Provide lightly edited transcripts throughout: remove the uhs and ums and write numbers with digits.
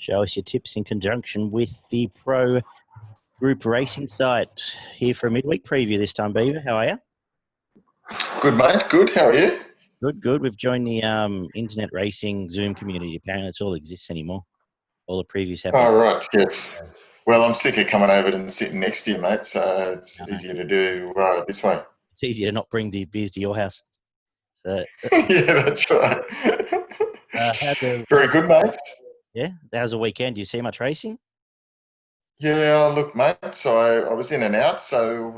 Show us your tips in conjunction with the Pro Group Racing site. Here for a midweek preview this time, Beaver. How are you? Good, mate. Good. How are you? Good. We've joined the internet racing Zoom community. Apparently, it's all exists anymore. All the previews happen. Oh, right. Yes. Well, I'm sick of coming over and sitting next to you, mate. So it's easier to do this way. It's easier to not bring the beers to your house. So, yeah, that's right. Very good, mate. Yeah. How's the weekend? Do you see much racing? Yeah. Look, mate. So I was in and out. So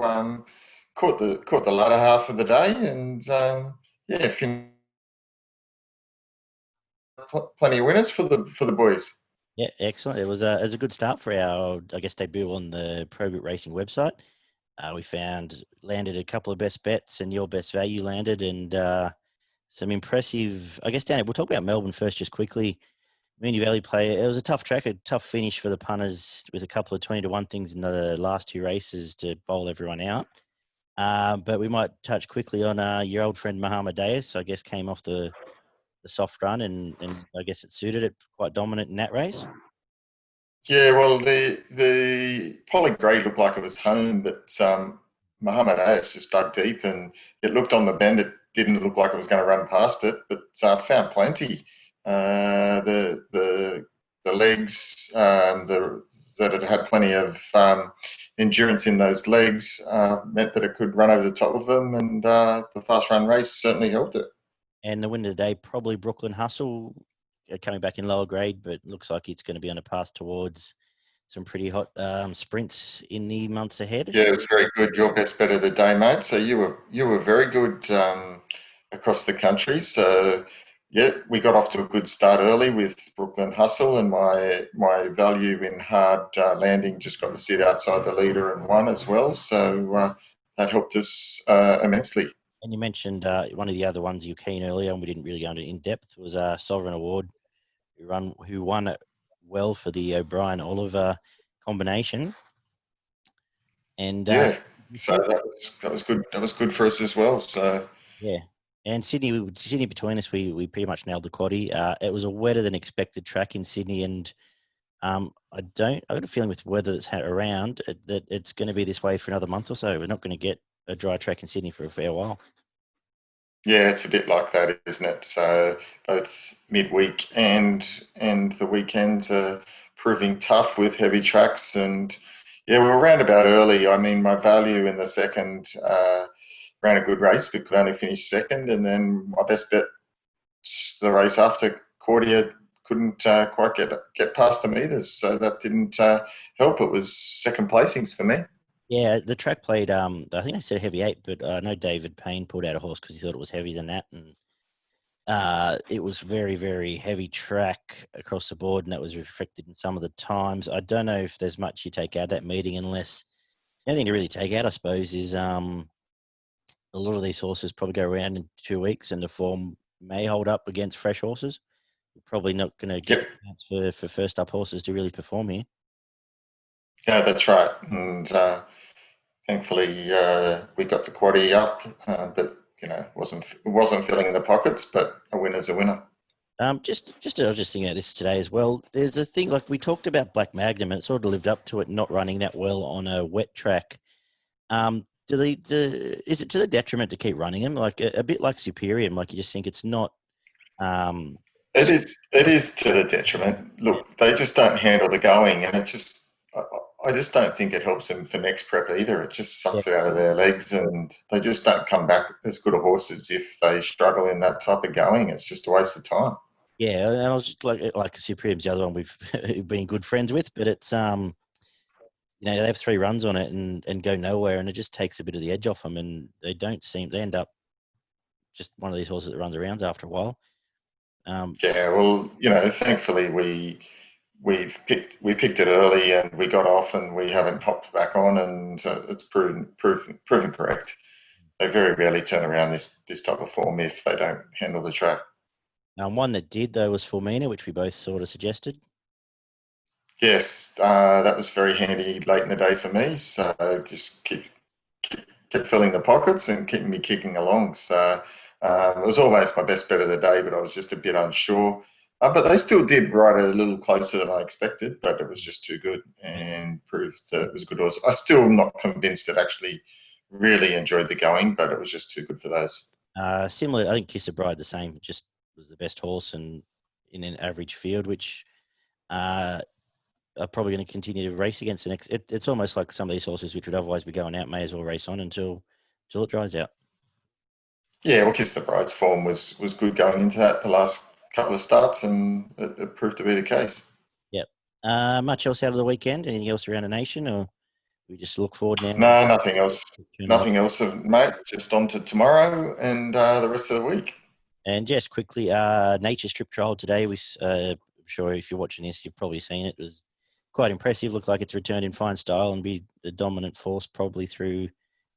caught the latter half of the day, and plenty of winners for the boys. Yeah, excellent. It was a good start for our, I guess, debut on the Pro Group Racing website. We landed a couple of best bets, and your best value landed, and some impressive, I guess, Danny, we'll talk about Melbourne first just quickly. Moonee Valley play, it was a tough track, a tough finish for the punters with a couple of 20-1 things in the last two races to bowl everyone out. But we might touch quickly on your old friend Muhammad Deus, I guess, came off the soft run, and I guess it suited it, quite dominant in that race. Yeah, well, the Folly Grey looked like it was home, but Muhammad Ayas just dug deep, and it looked on the bend. It didn't look like it was going to run past it, but found plenty. The legs that it had plenty of endurance in those legs meant that it could run over the top of them, and the fast run race certainly helped it. And the winner of the day, probably Brooklyn Hustle, coming back in lower grade, but looks like it's going to be on a path towards some pretty hot sprints in the months ahead. Yeah, it was very good. Your best bet of the day, mate. So you were very good across the country. So yeah, we got off to a good start early with Brooklyn Hustle, and my value in hard landing just got to sit outside the leader and won as well. So that helped us immensely. And you mentioned one of the other ones you were keen earlier, and we didn't really go into in depth, was Sovereign Award, who won it well for the O'Brien Oliver combination. And yeah, so that was good. That was good for us as well. So yeah, and Sydney between us, we pretty much nailed the quaddie. It was a wetter than expected track in Sydney, and I got a feeling with weather that's around that it's going to be this way for another month or so. We're not going to get a dry track in Sydney for a fair while. Yeah, it's a bit like that, isn't it? So both midweek and the weekends are proving tough with heavy tracks. And yeah, we were roundabout early. I mean, my value in the second ran a good race, but could only finish second. And then my best bet, the race after, Cordia couldn't quite get past them either. So that didn't help. It was second placings for me. Yeah, the track played, I think I said heavy 8, but I know David Payne pulled out a horse because he thought it was heavier than that. And it was very, very heavy track across the board, and that was reflected in some of the times. I don't know if there's much you take out of that meeting, unless the only thing to really take out, I suppose, is a lot of these horses probably go around in 2 weeks, and the form may hold up against fresh horses. We're probably not going to get a chance for first up horses to really perform here. Yeah, that's right. And thankfully, we got the quaddie up, but it wasn't filling the pockets. But a winner's a winner. I was just thinking about this today as well. There's a thing, like we talked about Black Magnum, and it sort of lived up to it not running that well on a wet track. Is it to the detriment to keep running them? Like a bit like Superior, like you just think it's not. It is to the detriment. Look, they just don't handle the going, and I just don't think it helps them for next prep either. It just sucks it out of their legs, and they just don't come back as good a horses if they struggle in that type of going. It's just a waste of time. Yeah, and I was just like Supreme's the other one we've been good friends with, but it's they have 3 runs on it and go nowhere, and it just takes a bit of the edge off them, and they end up just one of these horses that runs around after a while. Yeah, well, thankfully we picked it early and we got off, and we haven't hopped back on, and it's proven correct. They very rarely turn around this type of form if they don't handle the track. One that did though was Formina, which we both sort of suggested. Yes, that was very handy late in the day for me. So just keep filling the pockets and keep me kicking along. So it was almost my best bet of the day, but I was just a bit unsure. But they still did ride it a little closer than I expected, but it was just too good and proved that it was a good horse. I'm still not convinced it actually really enjoyed the going, but it was just too good for those. Similar, I think Kiss a Bride the same. Just was the best horse and in an average field, which are probably going to continue to race against the next. It's almost like some of these horses which would otherwise be going out may as well race on until it dries out. Yeah, well, Kiss the Bride's form was good going into that the last couple of starts, and it proved to be the case. Yep. Much else out of the weekend? Anything else around the nation, or we just look forward now? No, nothing else. Turn on. Nothing else, mate. Just on to tomorrow and the rest of the week. And just quickly, Nature Strip Trial today. I'm sure if you're watching this, you've probably seen it. It was quite impressive. Looked like it's returned in fine style and be a dominant force probably through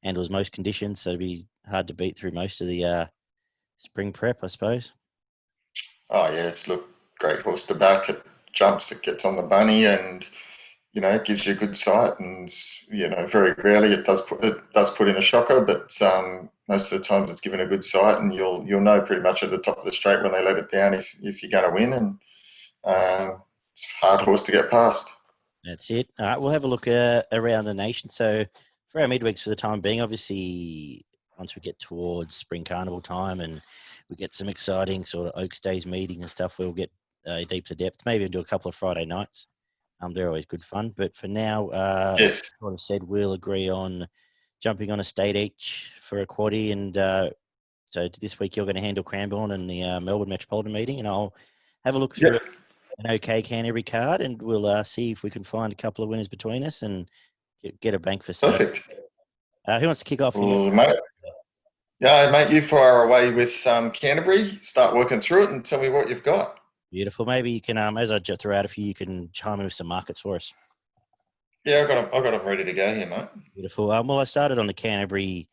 handles most conditions. So it'd be hard to beat through most of the spring prep, I suppose. Oh yeah, it's look great horse to back. It jumps, it gets on the bunny, and it gives you a good sight. And very rarely it does put in a shocker, but most of the time it's given a good sight, and you'll know pretty much at the top of the straight when they let it down if you're going to win. And it's a hard horse to get past. That's it. All right, we'll have a look around the nation. So for our midweeks for the time being, obviously, once we get towards spring carnival time and we get some exciting sort of Oaks Days meeting and stuff, we'll get deep to depth. Maybe do a couple of Friday nights. They're always good fun. But for now, Yes, sort of said we'll agree on jumping on a state each for a quaddie. And so this week you're going to handle Cranbourne and the Melbourne Metropolitan meeting, and I'll have a look through yep, an okay Canterbury card, and we'll see if we can find a couple of winners between us and get a bank for Saturday. perfect. Who wants to kick off here? Well, mate, yeah, mate, you fire away with Canterbury. Start working through it and tell me what you've got. Beautiful. Maybe you can, as I throw out a few, you can chime in with some markets for us. Yeah, I've got them ready to go here, mate. Beautiful. Well, I started on the Canterbury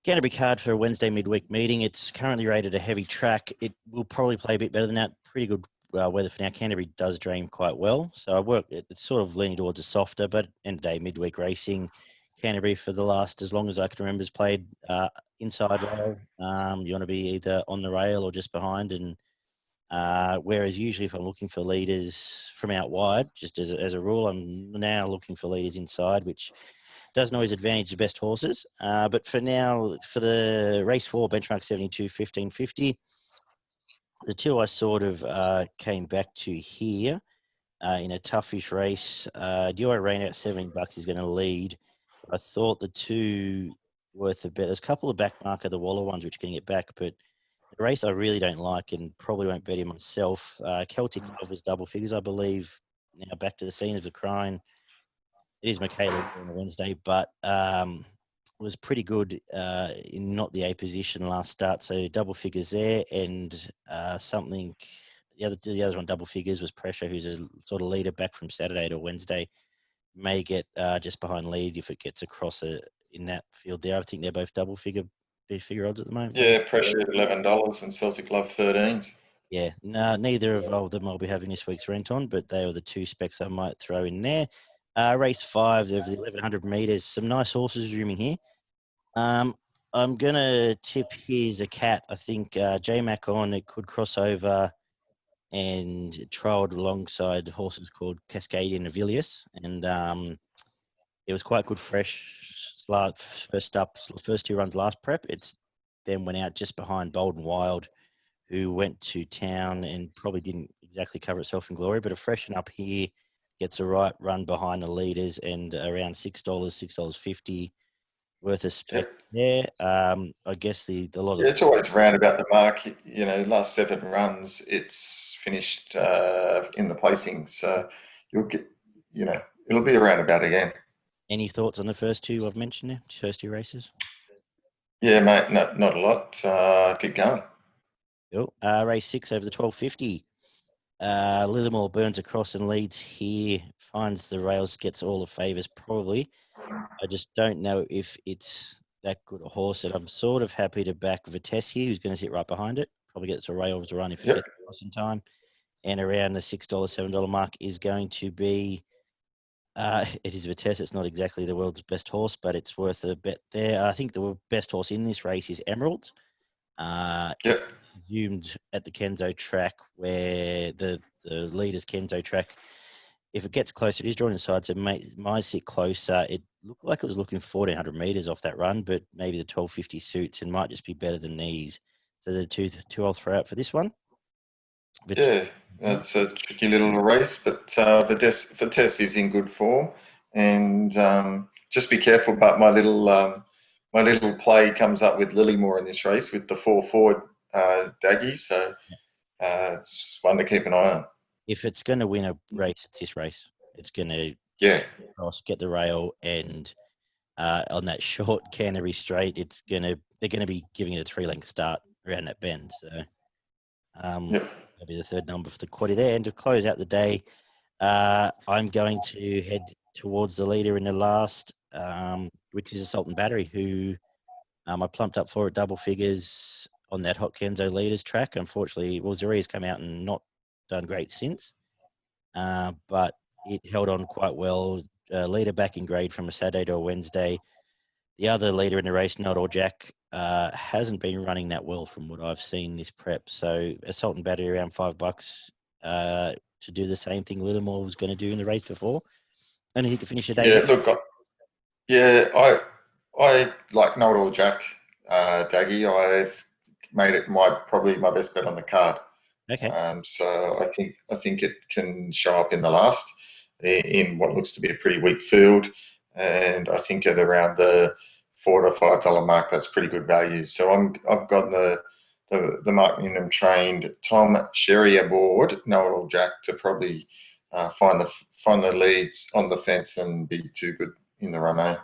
card for a Wednesday midweek meeting. It's currently rated a heavy track. It will probably play a bit better than that. Pretty good weather for now. Canterbury does dream quite well. So it's sort of leaning towards a softer, but end of day midweek racing. Canterbury for the last, as long as I can remember, has played inside rail. You want to be either on the rail or just behind. And whereas usually if I'm looking for leaders from out wide, just as a rule, I'm now looking for leaders inside, which doesn't always advantage the best horses. But for now, for the race 4, benchmark 72, 1550, the two I sort of came back to here in a toughish race. Duo Rain at $17 is going to lead. I thought the two worth a bet. There's a couple of back marker, the Waller ones, which can get back, but the race I really don't like and probably won't bet him myself. Celtic Love was double figures, I believe. Now back to the scene of the crime. It is Michaela on a Wednesday, but was pretty good in not the A position last start. So double figures there, and something. The other one double figures was Pressure, who's a sort of leader back from Saturday to Wednesday. May get just behind lead if it gets across in that field there. I think they're both double figure odds at the moment. Yeah, Pressure at $11 and Celtic Love 13s. Yeah, no, neither of them I'll be having this week's rent on, but they are the two specs I might throw in there. Race 5 over the 1100 metres. Some nice horses rooming here. I'm going to tip here Zakat. I think J-Mac on it could cross over and trialled alongside horses called Cascadian and Avilius. And it was quite good fresh first two runs last prep. It's then went out just behind Bold and Wild, who went to town and probably didn't exactly cover itself in glory, but a freshen up here gets a right run behind the leaders and around $6, $6.50 worth of spec Yep. there. I guess a lot Yeah, of it's always round about the mark. Last 7 runs, it's finished in the placing. So you'll get, it'll be around about again. any thoughts on the first two I've mentioned there, first two races? Yeah, mate, no, not a lot. Keep going. Cool. Race 6 over the 1250. Lillimore burns across and leads here, finds the rails, gets all the favours probably. I just don't know if it's that good a horse, and I'm sort of happy to back Vitesse, who's going to sit right behind it. Probably gets a rails run if it Yep. gets across in time. And around the $6, $7 mark is going to be, it is Vitesse. It's not exactly the world's best horse, but it's worth a bet there. I think the best horse in this race is Emerald. Yep. zoomed at the Kenzo track where the leader's Kenzo track. If it gets closer, it is drawn inside, so it might sit closer. It looked like it was looking 1,400 metres off that run, but maybe the 1250 suits and might just be better than these. So the two I'll throw out for this one. Yeah, it's a tricky little race, but Vitesse is in good form, and just be careful. But my little play comes up with Lillymore in this race with the 4 forward Daggy, so it's one to keep an eye on. If it's going to win a race, it's this race. It's going to get the rail, and on that short Canterbury straight, they're going to be giving it a 3-length start around that bend. So that'll be the third number for the quaddie there. And to close out the day, I'm going to head towards the leader in the last, which is Assault and Battery, who I plumped up for at double figures on that Hot Kenzo leaders track. Unfortunately, Zaria's come out and not done great since, but it held on quite well. Leader back in grade from a Saturday to a Wednesday. The other leader in the race, Not All Jack, hasn't been running that well from what I've seen this prep. So Assault and Battery around $5 to do the same thing Littlemore was going to do in the race before, and he could finish the day. Yeah, look, I like Not All Jack, Daggy. I've made it probably my best bet on the card. Okay. So I think it can show up in the last in what looks to be a pretty weak field, and I think at around the $4 to $5 mark, that's pretty good value. So I've got the Mark Newnham trained Tom Sherry aboard Know It All Jack to probably find the leads on the fence and be too good in the run.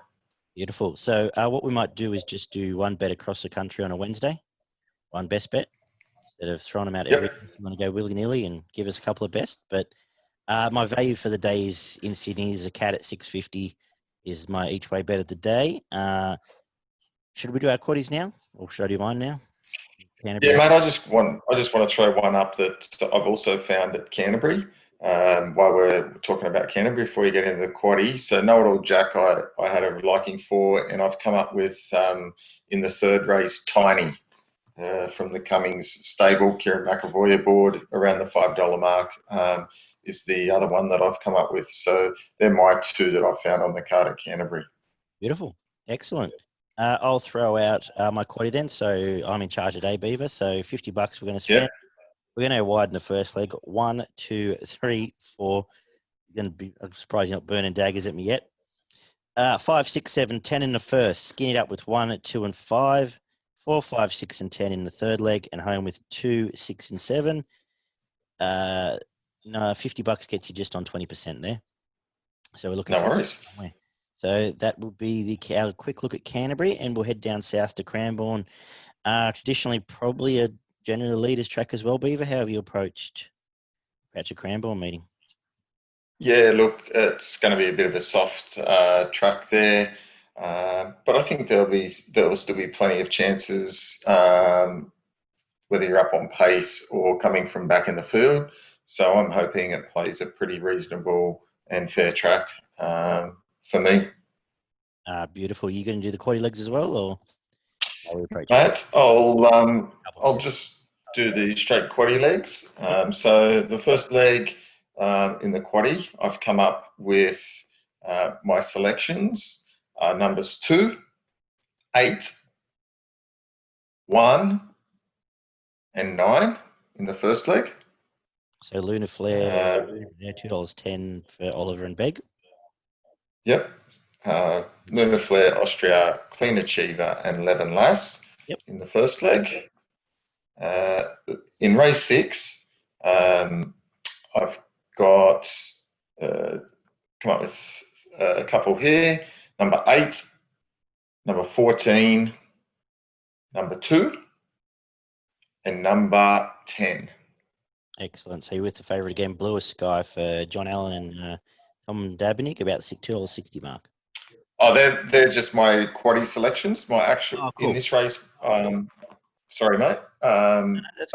Beautiful. So what we might do is just do one bet across the country on a Wednesday, one best bet, instead of throwing them out every. You want to go willy-nilly and give us a couple of best. But my value for the day is in Sydney is Zakat at 650 is my each way bet of the day. Should we do our quaddies now, or should I do mine now? Canterbury. Yeah, mate. I just want to throw one up that I've also found at Canterbury. While we're talking about Canterbury, before you get into the quaddie, so Know It All Jack, I had a liking for, and I've come up with in the third race Tiny from the Cummings stable. Kieran McAvoy aboard around the $5 mark is the other one that I've come up with. So they're my two that I've found on the card at Canterbury. Beautiful, excellent. I'll throw out my quaddie then. So I'm in charge today, Beaver. So $50 we're going to spend. Yep. We're going to widen the first leg. 1, 2, 3, 4. You're going to be. I'm surprised you're not burning daggers at me yet. 5, 6, 7, 10 in the first. Skinny it up with 1, 2, and 5. 4, 5, 6, and 10 in the third leg, and home with 2, 6, and 7. No, $50 gets you just on 20% there. So we're looking. No worries. So that will be our quick look at Canterbury, and we'll head down south to Cranbourne. Traditionally, probably a general leaders track as well. Beaver, how have you approached a Cranbourne meeting? Yeah, look, it's going to be a bit of a soft track there, but I think there will still be plenty of chances, whether you're up on pace or coming from back in the field. So I'm hoping it plays a pretty reasonable and fair track for me. Beautiful. Are you going to do the quaddie legs as well, or how we approach Mate, I'll just do the straight quaddie legs. So the first leg in the quaddie, I've come up with my selections. Numbers 2, 8, 1, and 9 in the first leg. So Lunar Flare, $2.10 for Oliver and Begg. Yep. Lunar Flare, Austria, Clean Achiever, and Levin Lass in the first leg. In race 6, I've got come up with a couple here. Number 8, number 14, number 2, and number 10. Excellent. So you're with the favourite again, Bluest Sky for John Allen and Tom Dabinick, about the $2.60 mark. Oh, they're just my quaddie selections. My actual cool. In this race. Sorry, mate. I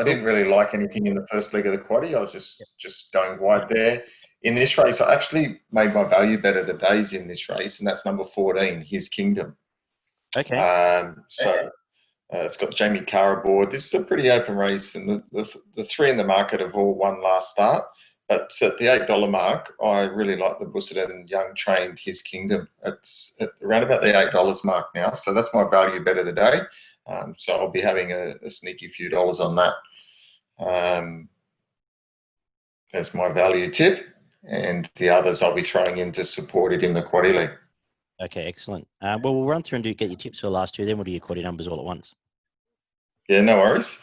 didn't really like anything in the first leg of the quaddie. I was just going wide there. In this race, I actually made my value bet of the days in this race, and that's number 14, His Kingdom. Okay. It's got Jamie Carr aboard. This is a pretty open race, and the three in the market have all won last start. But at the $8 mark, I really like the Busserton Young Trained His Kingdom. It's at around about the $8 mark now, so that's my value bet of the day. So I'll be having a sneaky few dollars on that as my value tip, and the others I'll be throwing in to support it in the Quaddy League. Okay, excellent. Well, we'll run through and get your tips for the last two, then we'll do your quaddy numbers all at once. Yeah, no worries.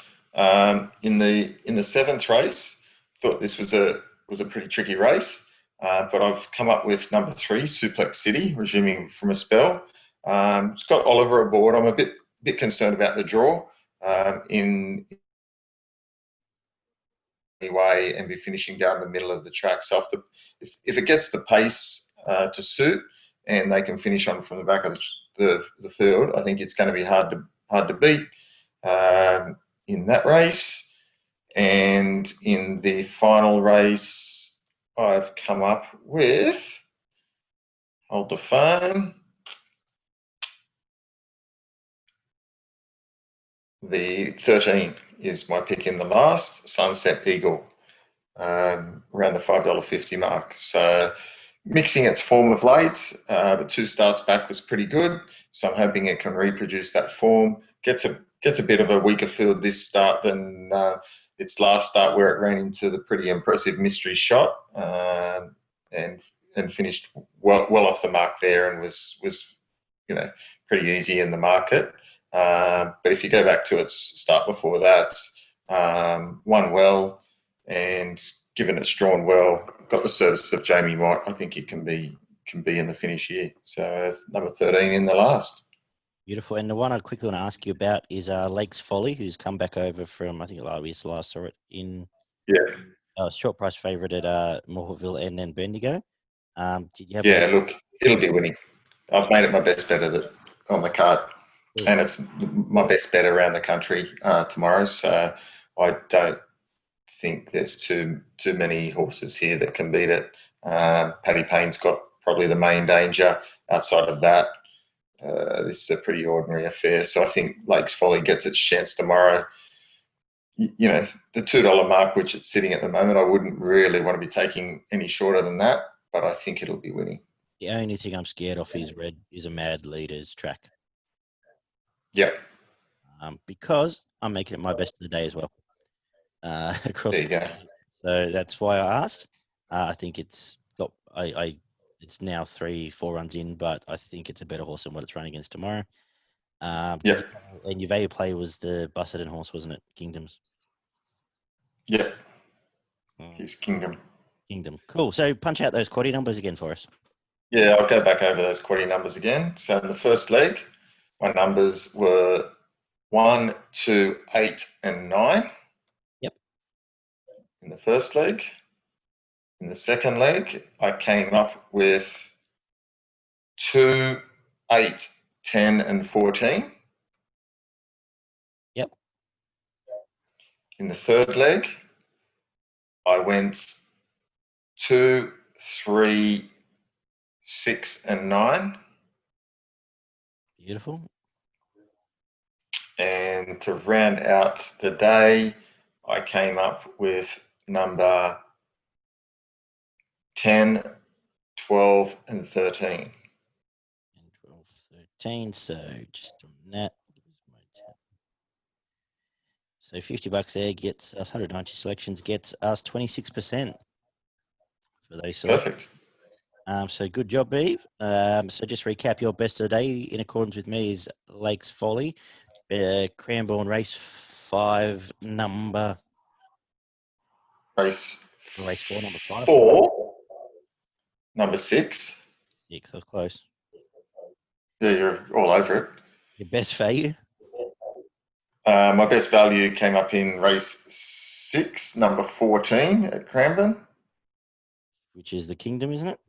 In the seventh race, thought this was a pretty tricky race, but I've come up with number 3, Suplex City, resuming from a spell. It's got Oliver aboard. I'm a bit concerned about the draw in any way and be finishing down the middle of the track. So if it gets the pace to suit and they can finish on from the back of the field, I think it's going to be hard to beat in that race. And in the final race, I've come up with, hold the phone, the 13 is my pick in the last, Sunset Eagle, around the $5.50 mark. So mixing its form of late, the 2 starts back was pretty good. So I'm hoping it can reproduce that form. Gets a bit of a weaker field this start than its last start, where it ran into the pretty impressive mystery shot and finished well off the mark there, and was pretty easy in the market. But if you go back to its start before that, won well, and given it's drawn well, got the service of Jamie Mott, I think it can be in the finish here. So number 13 in the last. Beautiful. And the one I quickly want to ask you about is Lakes Folly, who's come back over from, I think we last saw it in short price favourite at Morville and then Bendigo. Did you have? Yeah, look, it'll be winning. I've made it my best bet on the card, and it's my best bet around the country tomorrow. So I don't think there's too many horses here that can beat it. Paddy Payne's got probably the main danger. Outside of that, this is a pretty ordinary affair. So I think Lakes Folly gets its chance tomorrow. The $2 mark, which it's sitting at the moment, I wouldn't really want to be taking any shorter than that, but I think it'll be winning. The only thing I'm scared of is a Mad Leaders track. Yep. Because I'm making it my best of the day as well. Across there you go. So that's why I asked. I think it's got it's now 3-4 runs in, but I think it's a better horse than what it's running against tomorrow. Yep. And your value play was the Busserton horse, wasn't it? Kingdoms. Yep. His Kingdom. Cool. So punch out those quaddy numbers again for us. Yeah, I'll go back over those quaddy numbers again. So in the first leg, my numbers were 1, 2, 8, and 9. Yep. In the first leg. In the second leg, I came up with 2, 8, 10, and 14. Yep. In the third leg, I went 2, 3, 6, and 9. Beautiful. And to round out the day, I came up with number 10, 12, and 13. 10, 12, 13. So just on that. So $50 there gets us 190 selections, gets us 26% for those selections. Perfect. So good job, Beav. So just recap, your best of the day in accordance with me is Lakes Folly, Cranbourne Race 5, number... Race 4, number 5. 4, number 6. Yeah, close. Yeah, you're all over it. Your best value? My best value came up in race 6, number 14 at Cranbourne. Which is the Kingdom, isn't it?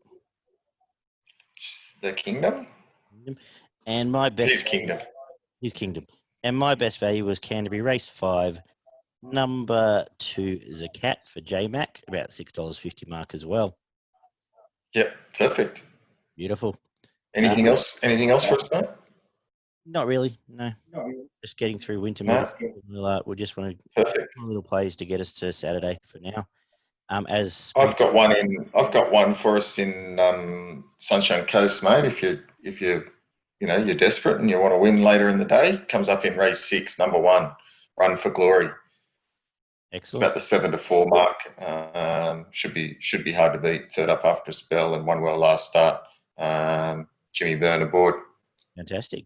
The Kingdom. And my best... His Kingdom. His Kingdom. And my best value was Canterbury Race 5, number 2 Zakat for JMac, about $6.50 mark as well. Yep, perfect. Beautiful. Anything else? Anything else for us, mate? Not really. No, just getting through winter No, midweek. We'll just want to perfect. little plays to get us to Saturday for now. As we I've got one for us in Sunshine Coast, mate. You're desperate and you want to win later in the day, comes up in race 6, number 1, Run for Glory. It's excellent, about the 7-4 mark. Should be hard to beat. Third up after a spell and won well last start. Jimmy Byrne aboard. fantastic,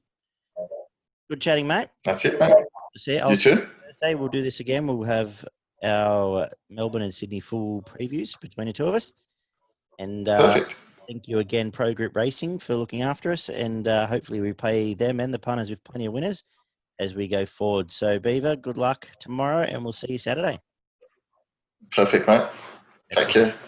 good chatting, mate. That's it, mate. I'll You see you too. Thursday. We'll do this again. We'll have our Melbourne and Sydney full previews between the two of us. And Perfect. thank you again, Pro Group Racing, for looking after us. And hopefully we pay them and the punters with plenty of winners as we go forward. So, Beaver, good luck tomorrow, and we'll see you Saturday. Perfect, mate. Take Excellent. care.